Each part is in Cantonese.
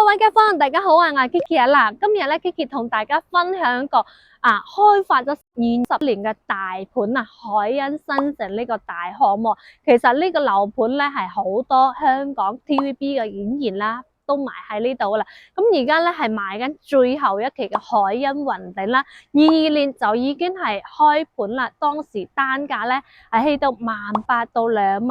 各位街坊，大家好啊！我係 Kiki 啊嗱，今日咧 Kiki 同大家分享一個開發咗20年嘅大盤海欣新城呢個大項目。其實呢個樓盤咧係好多香港 TVB 嘅演員啦，都埋喺呢度啦。咁而家咧係賣緊最後一期嘅海欣雲頂啦，22年就已經係開盤啦。當時單價咧係起到18000到22000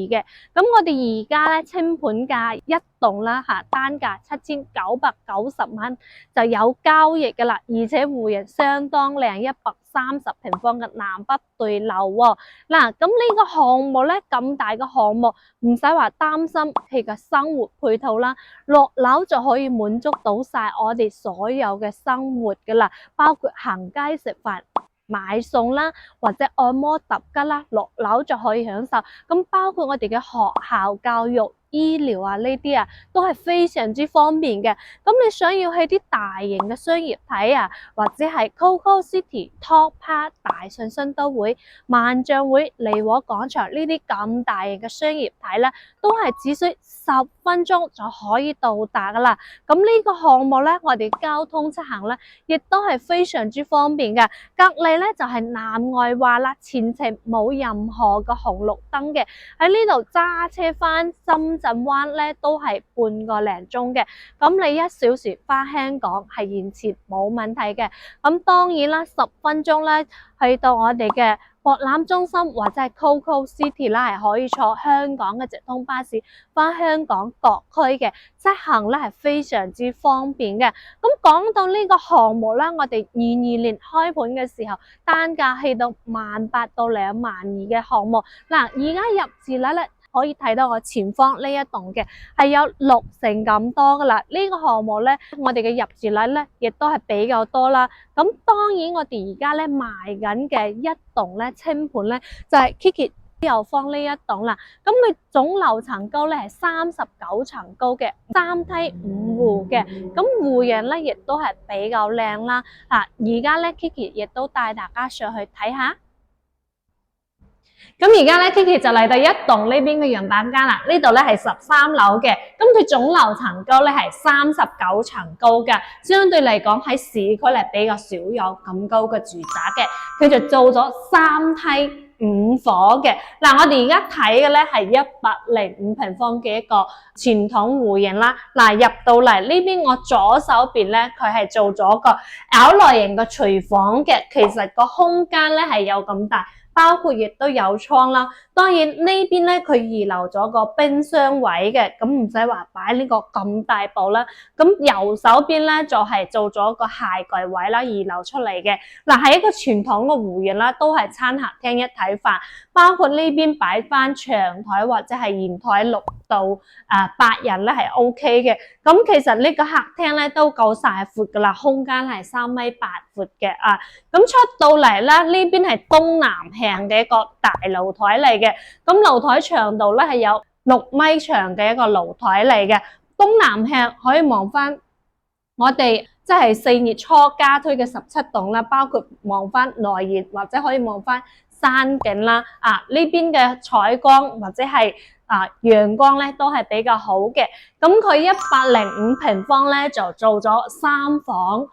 嘅。咁我哋而家咧清盤價一棟啦單價7990蚊就有交易嘅啦，而且戶型相當靚，130平方嘅南北對樓喎。嗱，咁呢個項目咧咁大嘅項目，唔使話擔心佢嘅生活配套啦，落樓就可以滿足到晒我哋所有嘅生活嘅啦，包括行街食飯、買餸啦，或者按摩揼吉啦，落樓就可以享受。咁包括我哋嘅學校教育、醫療呢啲都係非常之方便嘅。咁你想要去啲大型嘅商業體或者係 Coco City、Top Park、大信新都會、萬象匯、利和廣場呢啲咁大型嘅商業體咧，都係只需10分鐘就可以到達噶啦。咁呢個項目咧，我哋交通出行咧，亦都係非常之方便嘅。隔籬咧就係南外華啦，前程冇任何嘅紅綠燈嘅。喺呢度揸車翻深圳灣咧都係半個零鐘嘅，咁你1小時翻香港係完全冇問題嘅。咁當然啦，10分鐘咧去到我哋嘅博覽中心或者係 Coco City 啦，係可以坐香港嘅直通巴士翻香港各區嘅，出行咧係非常之方便嘅。咁講到呢個項目啦，我哋22年開盤嘅時候，單價去到18000到22000嘅項目。嗱，而家入住率咧可以睇到我前方呢一棟嘅係有60%咁多噶啦。呢個項目咧，我哋嘅入住率咧亦都係比較多啦。咁當然我哋而家咧賣緊嘅一棟咧清盤咧就係 Kiki 右方呢一棟啦。咁佢總樓層高咧係39層高嘅，3梯5戶嘅。咁戶型咧亦都係比較靚啦。而家咧 Kiki 亦都帶大家上去睇下。咁而家咧 Kiki 就嚟到一棟呢邊嘅樣板間啦，呢度咧係13樓嘅，咁佢總樓層高咧係39層高嘅，相對嚟講喺市區咧比較少有咁高嘅住宅嘅，佢就做咗3梯5房嘅。嗱，我哋而家睇嘅咧係105平方嘅一個傳統戶型啦。嗱，入到嚟呢邊我左手邊咧，佢係做咗個 L 類型嘅廚房嘅，其實個空間咧係有咁大。包括亦都有窗啦，當然呢邊咧佢預留咗個冰箱位嘅，咁唔使話擺呢個咁大部啦。咁右手邊咧就係做咗個鞋櫃位啦，預留出嚟嘅。嗱，係一個傳統嘅戶型啦，都係餐客廳一體化，包括呢邊擺翻長台或者係圓台6到8人咧係 OK 嘅。咁其實呢個客廳咧都夠晒闊噶啦，空間係3.8米闊嘅咁出到嚟咧，呢邊係東南向嘅一個大露台嚟嘅。咁露台長度咧係有6米長嘅一個露台嚟嘅。東南向可以望翻我哋即係4月初加推嘅17棟啦，包括望翻內熱或者可以望翻山景啦。呢邊嘅採光或者係陽光咧都係比較好嘅。咁佢105平方咧就做咗3房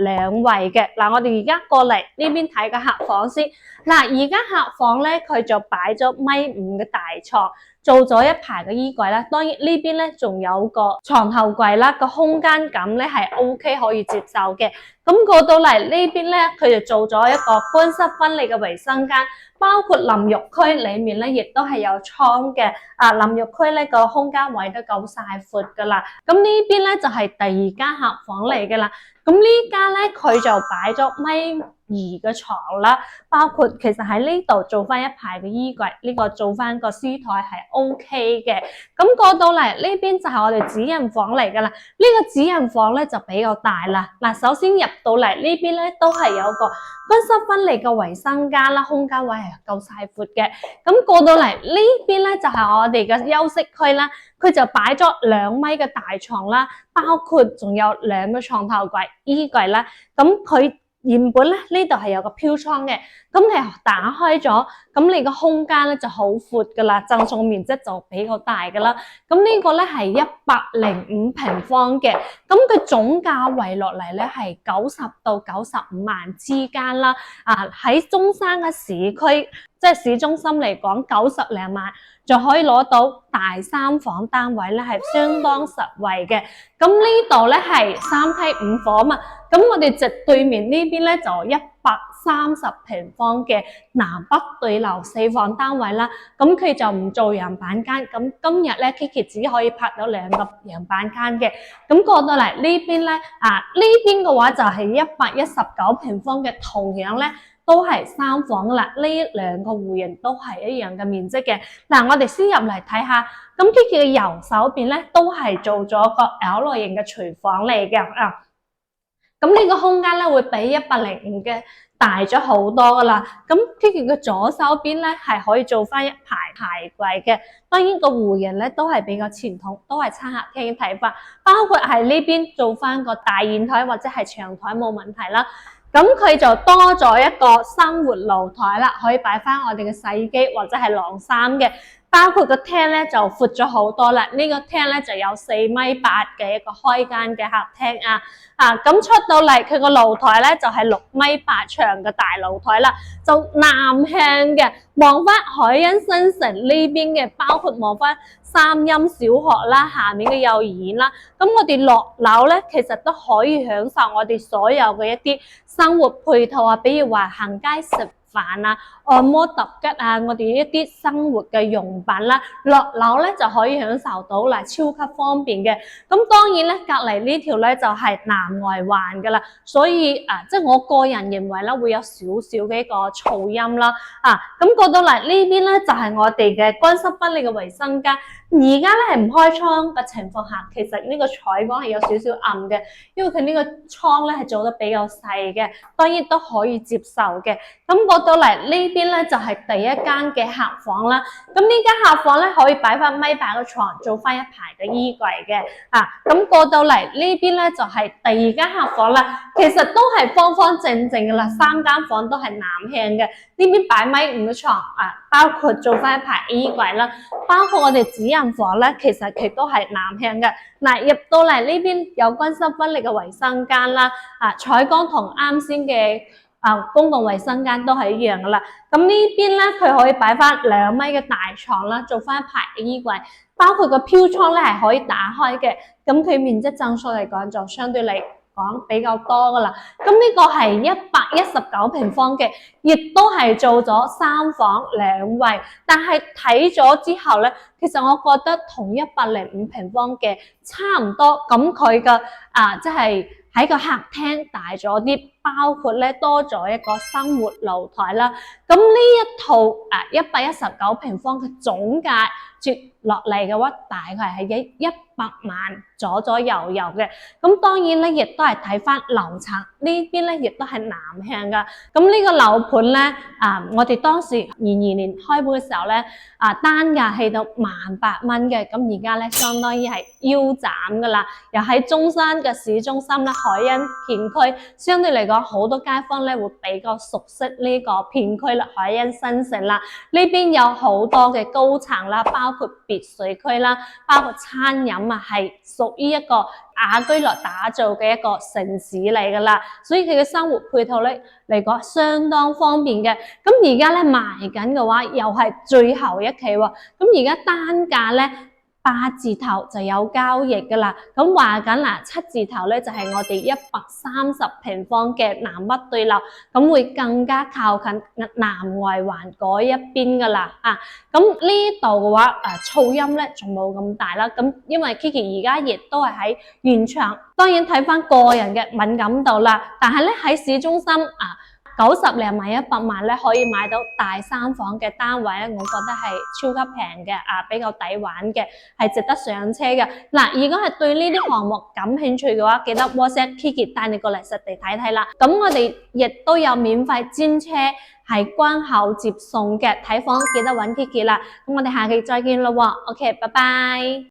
2衛嘅。嗱，我哋而家過嚟呢邊睇個客房先。嗱，而家客房咧佢就擺咗1.5米嘅大床，做咗一排嘅衣櫃啦。當然呢邊咧仲有個床頭櫃啦，個空間感咧係 OK 可以接受嘅。咁過到嚟呢邊咧，佢就做咗一個乾濕分離嘅衛生間，包括淋浴區裏面咧亦都係有窗嘅。淋浴區咧個空間位都夠晒闊噶啦。咁呢邊咧就係第2間客房嚟嘅啦。咁呢間咧佢就擺咗1.2米嘅床啦，包括其實喺呢度做翻一排嘅衣櫃，呢個做翻個書台係 OK 嘅。咁過到嚟呢邊就係我哋主人房嚟噶啦。呢個主人房咧就比較大啦。嗱，首先入到嚟呢邊咧都係有個乾濕分離嘅衛生間啦，空間位係夠晒闊嘅。咁過到嚟呢邊咧就係我哋嘅休息區啦，佢就擺咗2米嘅大床啦，包括仲有2個床頭櫃、衣櫃啦。咁佢原本咧呢度係有個飄窗嘅，咁你打開咗，咁你個空間咧就好闊噶啦，贈送面積就比較大噶啦。咁呢個咧係105平方嘅，咁佢總價圍落嚟咧係90到95萬之間啦。喺中山嘅市區，即係市中心嚟講，90零萬就可以攞到大3房單位咧，係相當實惠嘅。咁呢度咧係3梯5房啊嘛，咁我哋直對面呢邊咧就130平方嘅南北對流4房單位啦。咁佢就唔做樣板間，咁今日咧 Kiki 只可以拍到2個樣板間嘅。咁過到嚟呢邊咧，呢邊嘅話就係119平方嘅，同樣咧都係3房啦。呢2個戶型都係一樣嘅面積嘅。嗱，我哋先入嚟睇下。咁 Kiki 嘅右手邊咧都係做咗個 L 型嘅廚房嚟嘅啊。咁呢個空間咧會比105嘅大咗好多噶啦。咁 Kiki 嘅左手邊咧係可以做翻一排鞋櫃嘅。當然個戶型咧都係比較傳統，都係餐客廳嘅睇法，包括係呢邊做翻個大圓台或者係長台冇問題啦。咁佢就多咗一個生活露台啦，可以擺翻我哋嘅洗衣機或者係晾衫嘅。包括個廳咧就闊咗好多啦，呢個廳咧就有4.8米嘅一個開間嘅客廳啊。咁出到嚟佢個露台咧就係6.8米長嘅大露台啦，就南向嘅，望翻海欣新城呢邊嘅，包括望翻三陰小學啦，下面嘅幼兒園啦。咁我哋落樓咧，其實都可以享受我哋所有嘅一啲生活配套啊，比如話行街食飯啊、按摩揼吉啊，我哋一啲生活嘅用品啦，落樓咧就可以享受到啦，超級方便嘅。咁當然咧，隔離呢條咧就係南外環噶啦，所以即係我個人認為咧會有少少嘅一個噪音啦。咁過到嚟呢邊咧就係我哋嘅乾濕分離嘅衛生間。而家咧係唔開窗嘅情況下，其實呢個採光係有少少暗嘅，因為佢呢個窗咧係做得比較細嘅，當然都可以接受嘅。咁過到嚟呢邊咧就係第一間嘅客房啦。咁呢間客房咧可以擺翻1.8米嘅床，做翻一排嘅衣櫃嘅。咁過到嚟呢邊咧就係第2間客房啦。其實都係方方正正嘅啦，3間房都係南向嘅。呢邊擺1.5米嘅床，包括做翻一排衣櫃啦，包括我哋主人房咧，其實佢都係南向嘅。入到嚟呢邊有乾濕分離嘅衛生間啦，採光同啱先嘅公共衛生間都係一樣噶啦。咁呢邊咧佢可以擺翻2米嘅大床啦，做翻一排嘅衣櫃，包括個飄窗咧係可以打開嘅。咁佢面積增數嚟講就相對嚟講比較多噶啦。咁呢個係119平方嘅，亦都係做咗3房2衛。但係睇咗之後咧，其實我覺得同105平方嘅差唔多。咁佢嘅即係喺個客廳大咗啲，包括咧多咗一個生活露台啦。咁呢一套119平方嘅總價折落嚟嘅話，大概係100萬左左右右嘅。咁當然咧，亦都係睇翻樓層呢邊咧，亦都係南向噶。咁呢個樓盤咧，我哋當時22年開盤嘅時候咧，單價係到18,000蚊嘅。咁而家咧，相當於係腰斬噶啦。又喺中山嘅市中心咧，海欣片區，相對嚟講，好多街坊咧會比較熟悉呢個片區啦，海欣新城啦。呢邊有好多嘅高層啦，包括別墅區啦，包括餐飲係屬於一個雅居樂打造嘅一個城市嚟噶啦，所以佢嘅生活配套咧嚟講相當方便嘅。咁而家咧賣緊嘅話，又係最後一期喎。咁而家單價咧8字頭就有交易噶啦。咁話緊嗱，7字頭咧就係我哋130平方嘅南北對流，咁會更加靠近南外環嗰一邊噶啦。咁呢度嘅話，噪音咧仲冇咁大啦。咁因為 Kiki 而家亦都係喺現場，當然睇翻個人嘅敏感度啦。但係咧喺市中心90零萬100萬咧可以買到大3房嘅單位咧，我覺得係超級平嘅，比較抵玩嘅，係值得上車嘅。如果係對呢啲項目感興趣嘅話，記得 WhatsApp Kiki 帶你過嚟實地睇睇啦。咁我哋亦都有免費專車係關口接送嘅，睇房記得揾 Kiki 啦。咁我哋下期再見咯喎，OK，拜拜。